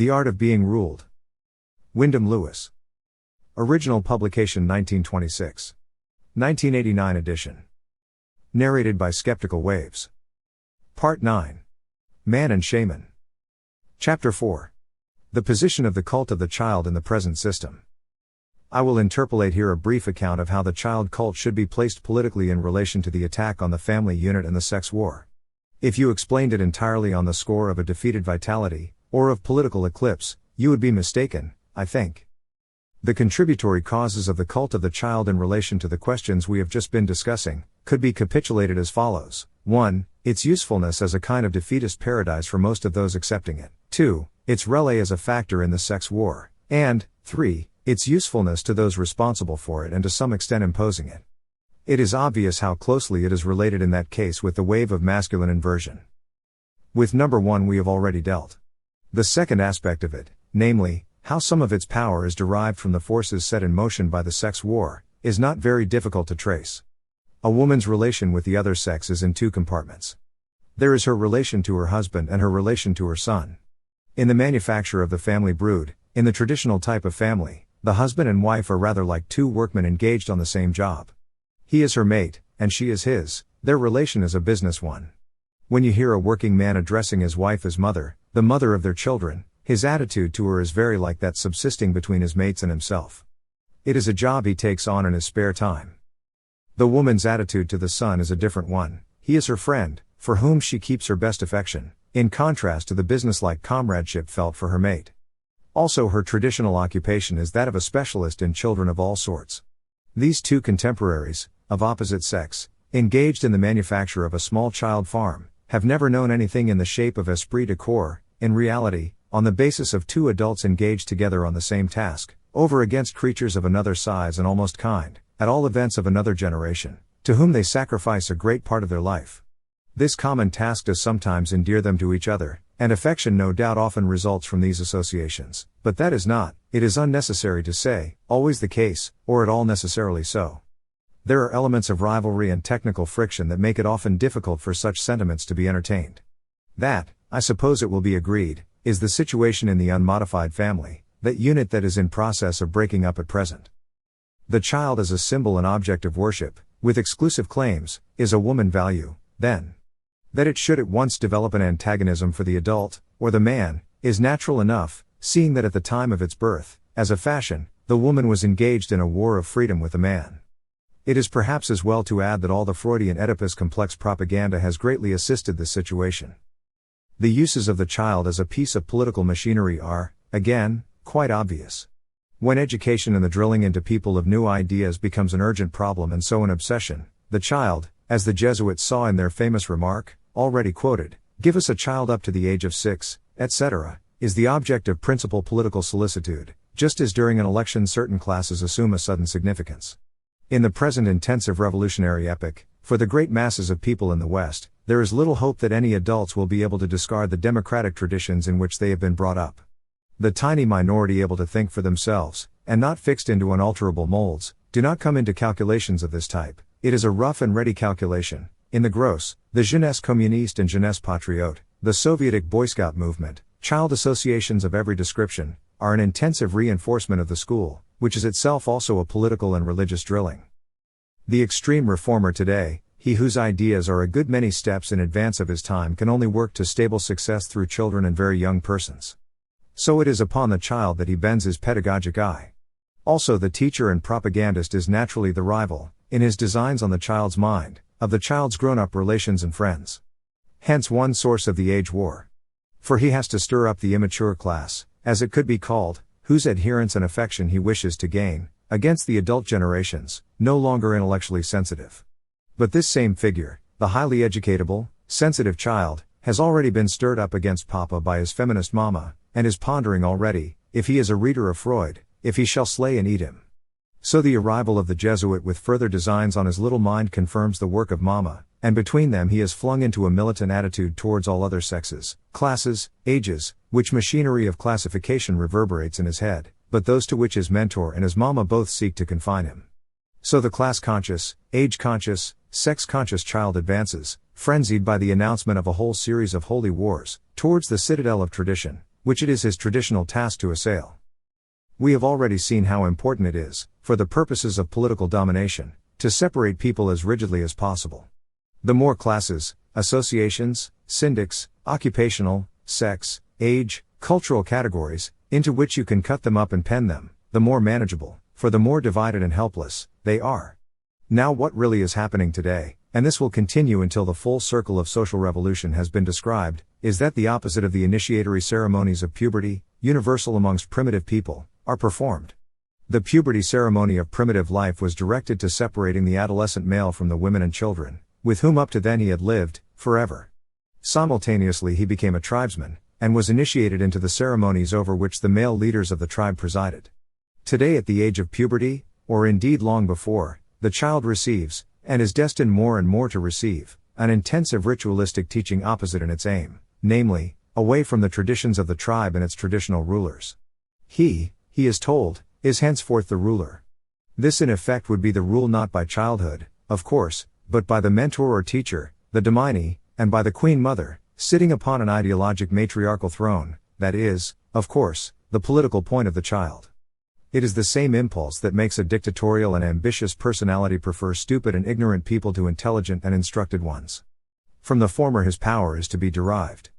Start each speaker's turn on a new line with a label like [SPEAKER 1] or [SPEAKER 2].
[SPEAKER 1] The Art of Being Ruled. Wyndham Lewis. Original publication 1926. 1989 edition. Narrated by Skeptical Waves. Part 9. Man and Shaman. Chapter 4. The Position of the Cult of the Child in the Present System. I will interpolate here a brief account of how the child cult should be placed politically in relation to the attack on the family unit and the sex war. If you explained it entirely on the score of a defeated vitality, or of political eclipse, you would be mistaken, I think. The contributory causes of the cult of the child in relation to the questions we have just been discussing, could be capitulated as follows. 1. Its usefulness as a kind of defeatist paradise for most of those accepting it. 2. Its relay as a factor in the sex war. And, 3. Its usefulness to those responsible for it and to some extent imposing it. It is obvious how closely it is related in that case with the wave of masculine inversion. With number 1 we have already dealt. The second aspect of it, namely, how some of its power is derived from the forces set in motion by the sex war, is not very difficult to trace. A woman's relation with the other sex is in 2 compartments. There is her relation to her husband and her relation to her son. In the manufacture of the family brood, in the traditional type of family, the husband and wife are rather like 2 workmen engaged on the same job. He is her mate, and she is his. Their relation is a business one. When you hear a working man addressing his wife as mother, the mother of their children, his attitude to her is very like that subsisting between his mates and himself. It is a job he takes on in his spare time. The woman's attitude to the son is a different one. He is her friend, for whom she keeps her best affection, in contrast to the businesslike comradeship felt for her mate. Also, her traditional occupation is that of a specialist in children of all sorts. These 2 contemporaries, of opposite sex, engaged in the manufacture of a small child farm, have never known anything in the shape of esprit de corps. In reality, on the basis of 2 adults engaged together on the same task, over against creatures of another size and almost kind, at all events of another generation, to whom they sacrifice a great part of their life. This common task does sometimes endear them to each other, and affection no doubt often results from these associations, but that is not, it is unnecessary to say, always the case, or at all necessarily so. There are elements of rivalry and technical friction that make it often difficult for such sentiments to be entertained. That, I suppose it will be agreed, is the situation in the unmodified family, that unit that is in process of breaking up at present. The child as a symbol and object of worship, with exclusive claims, is a woman value, then. That it should at once develop an antagonism for the adult, or the man, is natural enough, seeing that at the time of its birth, as a fashion, the woman was engaged in a war of freedom with the man. It is perhaps as well to add that all the Freudian Oedipus complex propaganda has greatly assisted this situation. The uses of the child as a piece of political machinery are, again, quite obvious. When education and the drilling into people of new ideas becomes an urgent problem and so an obsession, the child, as the Jesuits saw in their famous remark, already quoted, "Give us a child up to the age of 6, etc., is the object of principal political solicitude, just as during an election certain classes assume a sudden significance. In the present intensive revolutionary epoch, for the great masses of people in the West, there is little hope that any adults will be able to discard the democratic traditions in which they have been brought up. The tiny minority able to think for themselves, and not fixed into unalterable molds, do not come into calculations of this type. It is a rough and ready calculation. In the gross, the jeunesse communiste and jeunesse patriote, the Sovietic Boy Scout movement, child associations of every description, are an intensive reinforcement of the school, which is itself also a political and religious drilling. The extreme reformer today, he whose ideas are a good many steps in advance of his time, can only work to stable success through children and very young persons. So it is upon the child that he bends his pedagogic eye. Also the teacher and propagandist is naturally the rival, in his designs on the child's mind, of the child's grown-up relations and friends. Hence one source of the age war. For he has to stir up the immature class, as it could be called, whose adherence and affection he wishes to gain, against the adult generations, no longer intellectually sensitive. But this same figure, the highly educatable, sensitive child, has already been stirred up against Papa by his feminist mama, and is pondering already, if he is a reader of Freud, if he shall slay and eat him. So the arrival of the Jesuit with further designs on his little mind confirms the work of Mama, and between them he is flung into a militant attitude towards all other sexes, classes, ages, which machinery of classification reverberates in his head, but those to which his mentor and his Mama both seek to confine him. So the class-conscious, age-conscious, sex-conscious child advances, frenzied by the announcement of a whole series of holy wars, towards the citadel of tradition, which it is his traditional task to assail. We have already seen how important it is, for the purposes of political domination, to separate people as rigidly as possible. The more classes, associations, syndics, occupational, sex, age, cultural categories, into which you can cut them up and pen them, the more manageable, for the more divided and helpless they are. Now what really is happening today, and this will continue until the full circle of social revolution has been described, is that the opposite of the initiatory ceremonies of puberty, universal amongst primitive people, are performed. The puberty ceremony of primitive life was directed to separating the adolescent male from the women and children, with whom up to then he had lived, forever. Simultaneously he became a tribesman, and was initiated into the ceremonies over which the male leaders of the tribe presided. Today at the age of puberty, or indeed long before, the child receives, and is destined more and more to receive, an intensive ritualistic teaching opposite in its aim, namely, away from the traditions of the tribe and its traditional rulers. He is told, is henceforth the ruler. This in effect would be the rule not by childhood, of course, but by the mentor or teacher, the domini, and by the queen mother, sitting upon an ideologic matriarchal throne, that is, of course, the political point of the child. It is the same impulse that makes a dictatorial and ambitious personality prefer stupid and ignorant people to intelligent and instructed ones. From the former his power is to be derived.